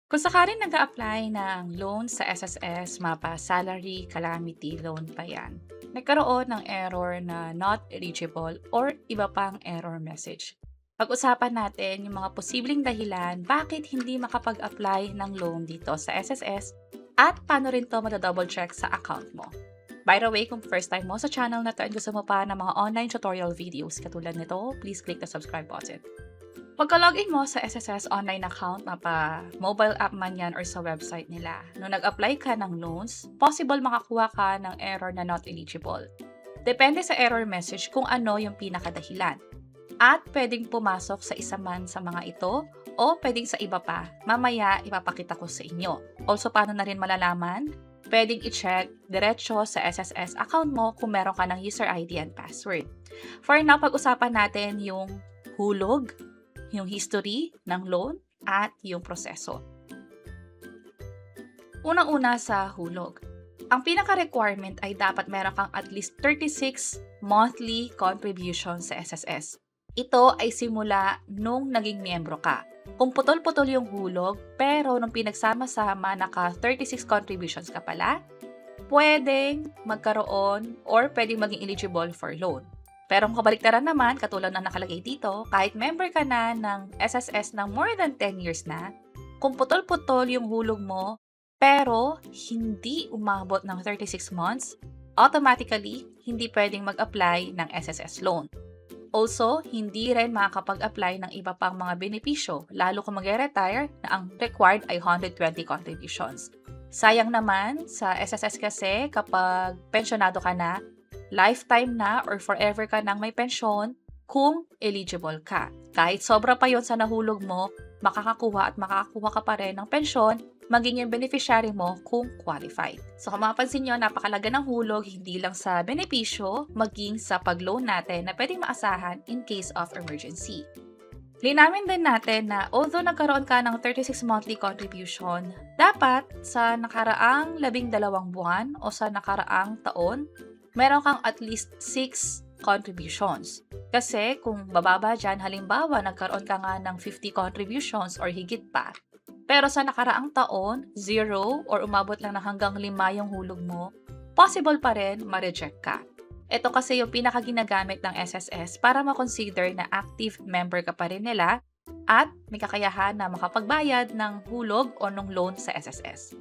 Kung sakaling nag-a-apply ng loan sa SSS, mapa salary calamity loan pa yan, nagkaroon ng error na not eligible or iba pang error message. Pag-usapan natin yung mga posibleng dahilan bakit hindi makapag-apply ng loan dito sa SSS at paano rin to double check sa account mo. By the way, kung first time mo sa channel na to at gusto mo pa ng mga online tutorial videos katulad nito, please click the subscribe button. Pagka-login mo sa SSS online account, mapa mobile app man yan or sa website nila, nung nag-apply ka ng loans, possible makakuha ka ng error na not eligible. Depende sa error message kung ano yung pinakadahilan. At pwedeng pumasok sa isa man sa mga ito o pwedeng sa iba pa. Mamaya ipapakita ko sa inyo. Also, paano na rin malalaman? Pwedeng i-check diretso sa SSS account mo kung meron ka ng user ID and password. For now, pag-usapan natin yung hulog, yung history ng loan, at yung proseso. Unang-una sa hulog. Ang pinaka-requirement ay dapat meron kang at least 36 monthly contribution sa SSS. Ito ay simula nung naging miyembro ka. Kung putol-putol yung hulog, pero nung pinagsama-sama naka 36 contributions ka pala, pwedeng magkaroon or pwedeng maging eligible for loan. Pero kung kabaliktaran naman, katulad ng nakalagay dito, kahit member ka na ng SSS ng more than 10 years na, kung putol-putol yung hulog mo, pero hindi umabot ng 36 months, automatically, hindi pwedeng mag-apply ng SSS loan. Also, hindi rin makakapag-apply ng iba pang mga benepisyo, lalo kung mag-retire na ang required ay 120 contributions. Sayang naman sa SSS kasi kapag pensyonado ka na, lifetime na or forever ka nang may pensyon kung eligible ka. Kahit sobra pa yon sa nahulog mo, makakakuha ka pa rin ng pensyon, maging yung beneficiary mo kung qualified. So kung mapapansin nyo, napakalaga ng hulog hindi lang sa benepisyo, maging sa pag-loan natin na pwedeng maasahan in case of emergency. Linawin din natin na although nagkaroon ka ng 36 monthly contribution, dapat sa nakaraang 12 buwan o sa nakaraang taon, meron kang at least 6 contributions. Kasi kung bababa dyan, halimbawa nagkaroon ka nga ng 50 contributions or higit pa, pero sa nakaraang taon, 0 or umabot lang na hanggang 5 yung hulog mo, possible pa rin ma-reject ka. Ito kasi yung pinakaginagamit ng SSS para ma-consider na active member ka pa rin nila at may kakayahan na makapagbayad ng hulog o ng loan sa SSS.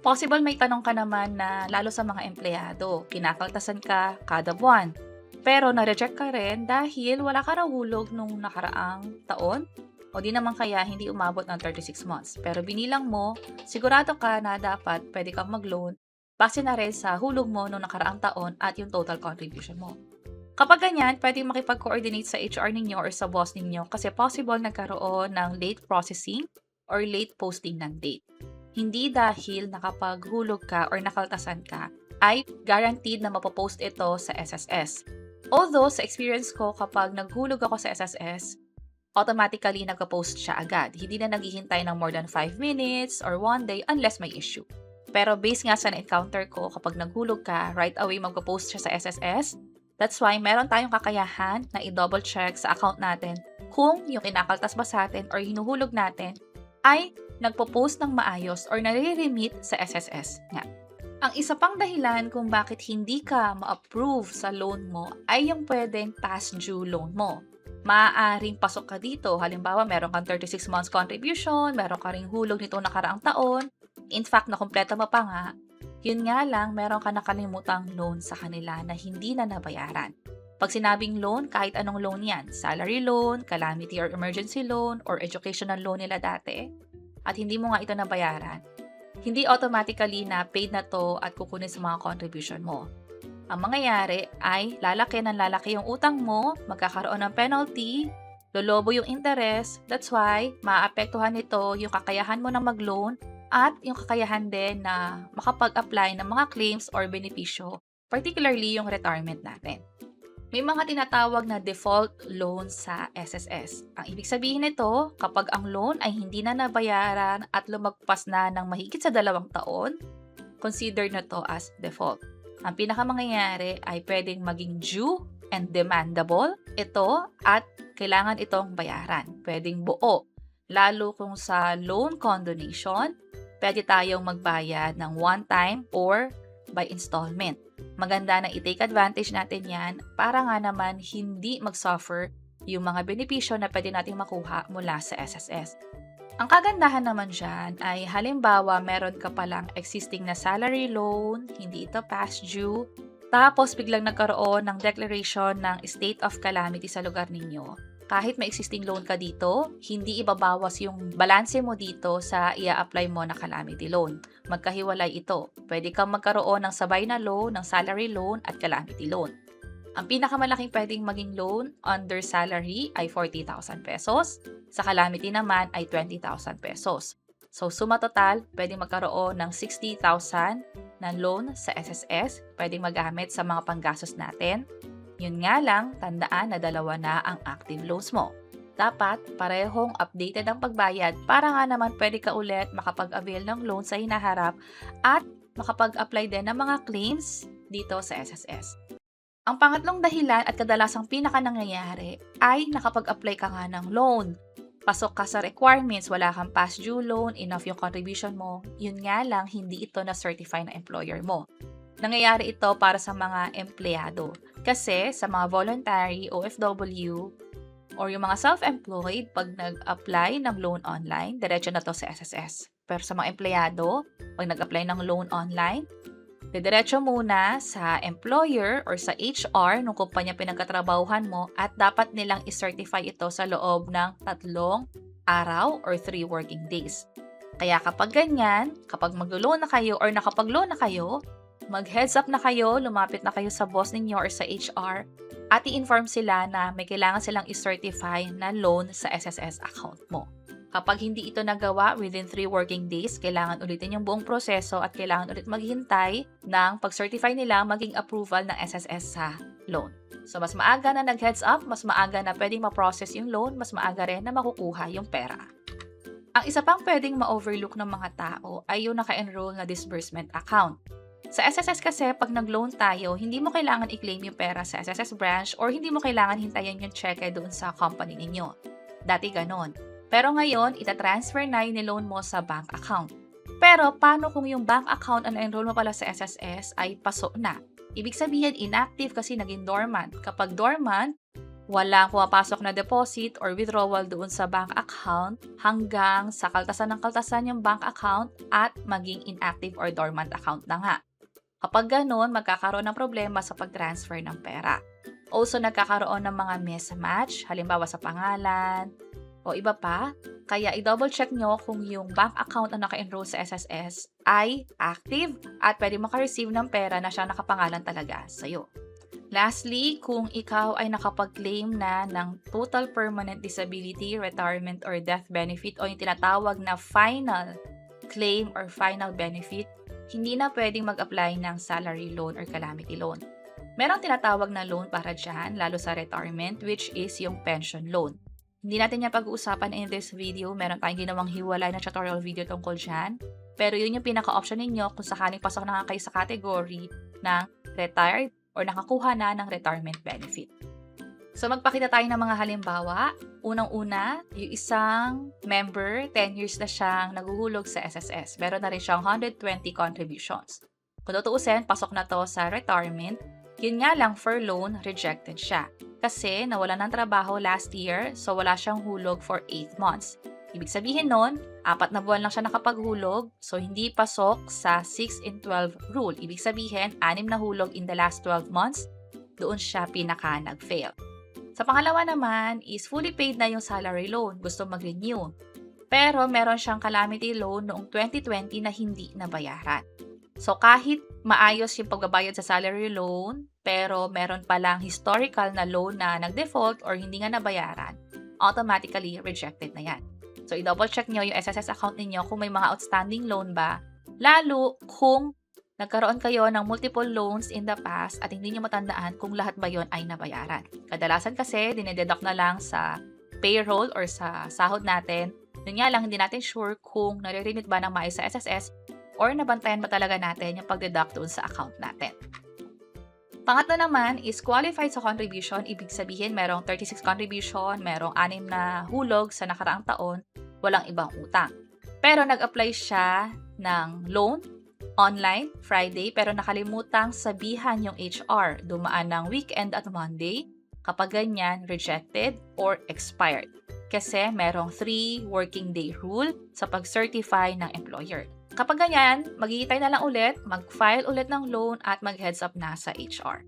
Possible may tanong ka naman na lalo sa mga empleyado, kinakaltasan ka kada buwan. Pero na-reject ka rin dahil wala ka raw hulog nung nakaraang taon o di naman kaya hindi umabot ng 36 months. Pero binilang mo, sigurado ka na dapat pwede kang mag-loan base na rin sa hulog mo nung nakaraang taon at yung total contribution mo. Kapag ganyan, pwede makipag-coordinate sa HR ninyo or sa boss ninyo kasi possible nagkaroon ng late processing or late posting ng date. Hindi dahil nakapaghulog ka or nakaltasan ka, ay guaranteed na mapopost ito sa SSS. Although, sa experience ko, kapag naghulog ako sa SSS, automatically nagpo-post siya agad. Hindi na naghihintay ng more than 5 minutes or 1 day unless may issue. Pero based nga sa na-encounter ko, kapag naghulog ka, right away magpo-post siya sa SSS. That's why meron tayong kakayahan na i-double check sa account natin kung yung kinakaltas ba sa atin or hinuhulog natin ay nagpo-post ng maayos or nare-remit sa SSS nga. Ang isa pang dahilan kung bakit hindi ka ma-approve sa loan mo ay yung pwedeng past due loan mo. Maaaring pasok ka dito, halimbawa meron kang 36 months contribution, meron ka ring hulog nito nakaraang taon, in fact nakumpleto mo pa nga, yun nga lang meron ka nakalimutang loan sa kanila na hindi na nabayaran. Pag sinabing loan, kahit anong loan yan, salary loan, calamity or emergency loan, or educational loan nila dati, at hindi mo nga ito nabayaran, hindi automatically na paid na to at kukunin sa mga contribution mo. Ang mangyayari ay lalaki yung utang mo, magkakaroon ng penalty, lolobo yung interest, that's why maapektuhan nito yung kakayahan mo na mag-loan at yung kakayahan din na makapag-apply ng mga claims or benepisyo, particularly yung retirement natin. May mga tinatawag na default loan sa SSS. Ang ibig sabihin nito, kapag ang loan ay hindi na nabayaran at lumagpas na ng mahigit sa 2 taon, consider na to as default. Ang pinakamangyayari ay pwedeng maging due and demandable ito at kailangan itong bayaran. Pwedeng buo. Lalo kung sa loan condonation, pwede tayong magbayad ng one-time or by installment. Maganda na i-take advantage natin yan para nga naman hindi mag-suffer yung mga benepisyo na pwede nating makuha mula sa SSS. Ang kagandahan naman dyan ay halimbawa meron ka palang existing na salary loan, hindi ito past due, tapos biglang nagkaroon ng declaration ng state of calamity sa lugar ninyo. Kahit may existing loan ka dito, hindi ibabawas yung balanse mo dito sa i-apply mo na calamity loan. Magkahiwalay ito. Pwede kang magkaroon ng sabay na loan, ng salary loan at calamity loan. Ang pinakamalaking pwedeng maging loan under salary ay 40,000 pesos. Sa calamity naman ay 20,000 pesos. So, suma total, pwedeng magkaroon ng 60,000 na loan sa SSS. Pwedeng magamit sa mga panggastos natin. Yun nga lang, tandaan na dalawa na ang active loans mo. Dapat parehong updated ang pagbayad para nga naman pwede ka ulit makapag-avail ng loan sa hinaharap at makapag-apply din ng mga claims dito sa SSS. Ang pangatlong dahilan at kadalasang nangyayari ay nakapag-apply ka nga ng loan. Pasok ka sa requirements, wala kang past due loan, enough yung contribution mo, yun nga lang hindi ito na-certify na employer mo. Nangyayari ito para sa mga empleyado. Kasi sa mga voluntary, OFW, or yung mga self-employed, pag nag-apply ng loan online, diretso na to sa SSS. Pero sa mga empleyado, pag nag-apply ng loan online, diretso muna sa employer or sa HR nung kumpanya pinagkatrabahuhan mo at dapat nilang i-certify ito sa loob ng 3 araw or 3 working days. Kaya kapag ganyan, kapag mag-loan na kayo or nakapag-loan na kayo, mag-heads up na kayo, lumapit na kayo sa boss ninyo or sa HR at i-inform sila na may kailangan silang i-certify na loan sa SSS account mo. Kapag hindi ito nagawa within 3 working days, kailangan ulitin yung buong proseso at kailangan ulit maghintay ng pag-certify nila maging approval ng SSS sa loan. So, mas maaga na nag-heads up, mas maaga na pwedeng ma-process yung loan, mas maaga rin na makukuha yung pera. Ang isa pang pwedeng ma-overlook ng mga tao ay yung naka-enroll na disbursement account. Sa SSS kasi, pag nag-loan tayo, hindi mo kailangan i-claim yung pera sa SSS branch or hindi mo kailangan hintayin yung cheque doon sa company ninyo. Dati ganon. Pero ngayon, itatransfer na yung loan mo sa bank account. Pero paano kung yung bank account na enroll mo pala sa SSS ay paso na? Ibig sabihin, inactive kasi naging dormant. Kapag dormant, walang pumapasok na deposit or withdrawal doon sa bank account hanggang sa kaltasan ng kaltasan yung bank account at maging inactive or dormant account na nga. Kapag ganun, magkakaroon ng problema sa pag-transfer ng pera. Also, nagkakaroon ng mga mismatch, halimbawa sa pangalan, o iba pa. Kaya i-double check nyo kung yung bank account na naka-enroll sa SSS ay active at pwede maka-receive ng pera na siya nakapangalan talaga sa'yo. Lastly, kung ikaw ay nakapag-claim na ng Total Permanent Disability, Retirement, or Death Benefit o yung tinatawag na final claim or final benefit, hindi na pwedeng mag-apply ng salary loan or calamity loan. Merong tinatawag na loan para dyan, lalo sa retirement, which is yung pension loan. Hindi natin yan pag-uusapan in this video. Meron tayong ginawang hiwalay na tutorial video tungkol dyan. Pero yun yung pinaka-option ninyo kung sakaling pasok na kayo sa category ng retired or nakakuha na ng retirement benefit. So, magpakita tayo ng mga halimbawa. Unang-una, yung isang member, 10 years na siyang naguhulog sa SSS. Meron na rin siyang 120 contributions. Kung tutuusin, pasok na to sa retirement. Yun nga lang, for loan, rejected siya. Kasi nawalan ng trabaho last year, so wala siyang hulog for 8 months. Ibig sabihin nun, 4 na buwan lang siya nakapaghulog, so hindi pasok sa 6 in 12 rule. Ibig sabihin, 6 na hulog in the last 12 months, doon siya pinaka nag-fail. Sa pangalawa naman is fully paid na yung salary loan, gusto mag-renew. Pero meron siyang calamity loan noong 2020 na hindi nabayaran. So kahit maayos yung pagbabayad sa salary loan, pero meron palang historical na loan na nag-default or hindi nga nabayaran, automatically rejected na yan. So i-double check nyo yung SSS account ninyo kung may mga outstanding loan ba, lalo kung nagkaroon kayo ng multiple loans in the past at hindi nyo matandaan kung lahat ba yon ay nabayaran. Kadalasan kasi, dinededuct na lang sa payroll or sa sahod natin. Yun nga lang, hindi natin sure kung nare-remit ba ng maayos sa SSS or nabantayan ba talaga natin yung pag-deduct doon sa account natin. Pangatlo naman is qualified sa contribution. Ibig sabihin, merong 36 contribution, merong 6 na hulog sa nakaraang taon, walang ibang utang. Pero nag-apply siya ng loan online Friday pero nakalimutang sabihan yung HR, dumaan ng weekend at Monday. Kapag ganyan, rejected or expired. Kasi merong 3 working day rule sa pag-certify ng employer. Kapag ganyan, maghihintay na lang ulit, mag-file ulit ng loan at mag-heads up na sa HR.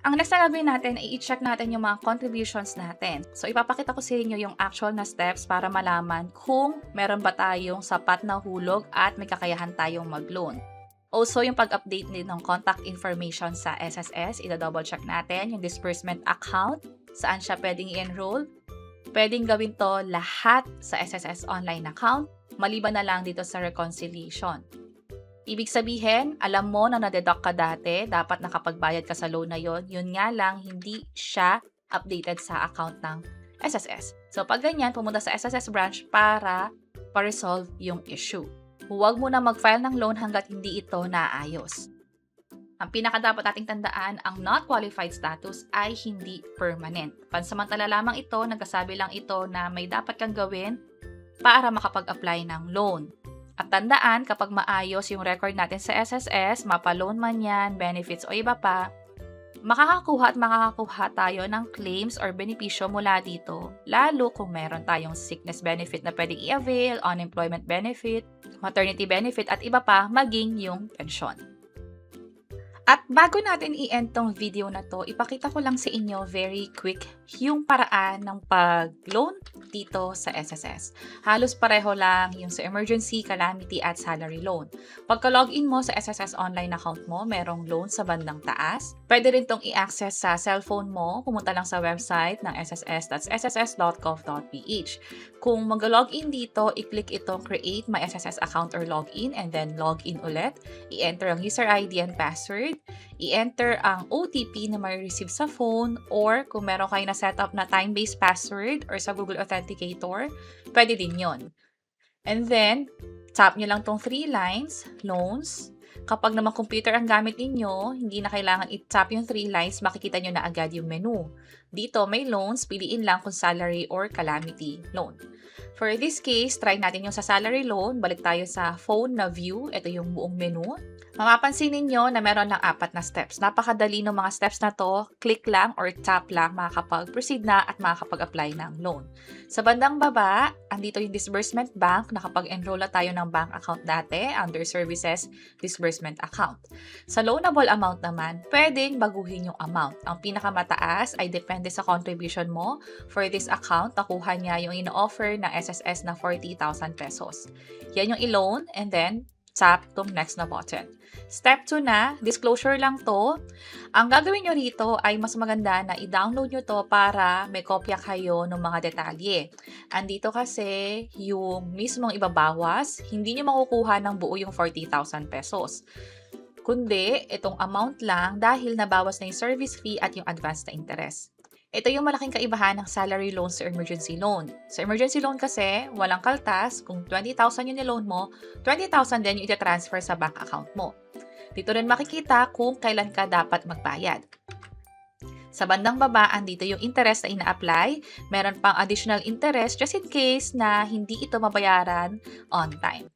Ang next na gagawin natin ay i-check natin yung mga contributions natin. So, ipapakita ko sa inyo yung actual na steps para malaman kung meron ba tayong sapat na hulog at may kakayahan tayong mag-loan. Also, yung pag-update din ng contact information sa SSS, ida-double check natin yung disbursement account, saan siya pwedeng i-enroll. Pwedeng gawin to lahat sa SSS online account, maliban na lang dito sa reconciliation. Ibig sabihin, alam mo na na-deduct ka dati, dapat nakapagbayad ka sa loan na yon. Yun nga lang, hindi siya updated sa account ng SSS. So, pag ganyan, pumunta sa SSS branch para pa-resolve yung issue. Huwag mo na mag-file ng loan hanggat hindi ito naayos. Ang pinakadapat nating tandaan, ang not qualified status ay hindi permanent. Pansamantala lamang ito, nagkasabi lang ito na may dapat kang gawin para makapag-apply ng loan. At tandaan, kapag maayos yung record natin sa SSS, mapa-loan man yan, benefits o iba pa, makakakuha tayo ng claims or benepisyo mula dito, lalo kung meron tayong sickness benefit na pwedeng i-avail, unemployment benefit, maternity benefit at iba pa, maging yung pensyon. At bago natin i-end tong video na to, ipakita ko lang sa inyo very quick yung paraan ng pag-loan dito sa SSS. Halos pareho lang yung sa emergency, calamity at salary loan. Pagka-login mo sa SSS online account mo, merong loan sa bandang taas. Pwede rin tong i-access sa cellphone mo. Pumunta lang sa website ng SSS, that's sss.gov.ph. Kung mag-login dito, i-click itong create my SSS account or login and then login ulit. I-enter ang user ID and password. I-enter ang OTP na may receive sa phone or kung meron kayo na setup na time-based password or sa Google Authenticator, pwede din yon. And then, tap nyo lang tong 3 lines, loans. Kapag naman computer ang gamit ninyo, hindi na kailangan i-tap yung 3 lines, makikita nyo na agad yung menu. Dito, may loans, piliin lang kung salary or calamity loan. For this case, try natin yung sa salary loan. Balik tayo sa phone na view. Ito yung buong menu. Mapapansin ninyo na meron lang 4 na steps. Napakadali ng mga steps na to. Click lang or tap lang, makakapag-proceed na at makakapag-apply ng loan. Sa bandang baba, andito yung disbursement bank. Nakapag-enroll na tayo ng bank account dati under services disbursement account. Sa loanable amount naman, pwedeng baguhin yung amount. Ang pinakamataas ay depende sa contribution mo. For this account, nakuha niya yung ino-offer ng SSS na 40,000 pesos. Yan yung i-loan and then tap tong next na button. Step 2 na, disclosure lang to. Ang gagawin nyo rito ay mas maganda na i-download nyo to para may kopya kayo ng mga detalye. Andito kasi yung mismong ibabawas, hindi nyo makukuha ng buo yung 40,000 pesos. Kundi, itong amount lang dahil nabawas na yung service fee at yung advance na interest. Ito yung malaking kaibahan ng salary loan sa emergency loan. Sa emergency loan kasi, walang kaltas. Kung 20,000 yung niloan mo, 20,000 din yung iti-transfer sa bank account mo. Dito rin makikita kung kailan ka dapat magbayad. Sa bandang baba, andito yung interest na ina-apply. Meron pang additional interest just in case na hindi ito mabayaran on time.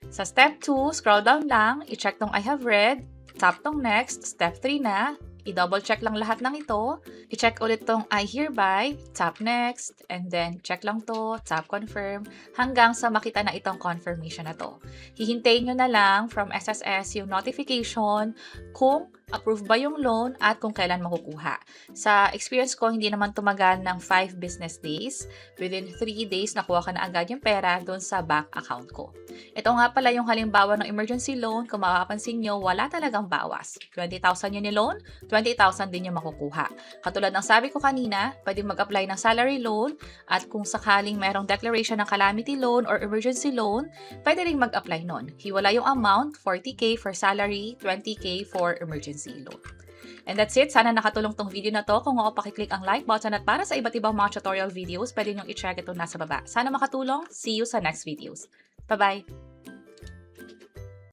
Sa step 2, scroll down lang, i-check tong I have read, tap tong next, step 3 na, i-double check lang lahat ng ito. I-check ulit tong I hereby, tap next, and then check lang to, tap confirm, hanggang sa makita na itong confirmation na to. Hihintayin nyo na lang from SSS yung notification kung approve ba yung loan at kung kailan makukuha. Sa experience ko, hindi naman tumagal ng 5 business days. Within 3 days, nakuha ka na agad yung pera doon sa bank account ko. Ito nga pala yung halimbawa ng emergency loan. Kung makapansin nyo, wala talagang bawas. 20,000 yun ni loan, 20,000 din yung makukuha. Katulad ng sabi ko kanina, pwede mag-apply ng salary loan at kung sakaling merong declaration ng calamity loan or emergency loan, pwede rin mag-apply nun. Hiwala yung amount, 40K for salary, 20K for emergency loan. And that's it. Sana nakatulong tong video na to. Kung oo, pakiclick ang like button at para sa iba't ibang mga tutorial videos, pwede nyo i-check ito nasa baba. Sana makatulong. See you sa next videos. Bye-bye!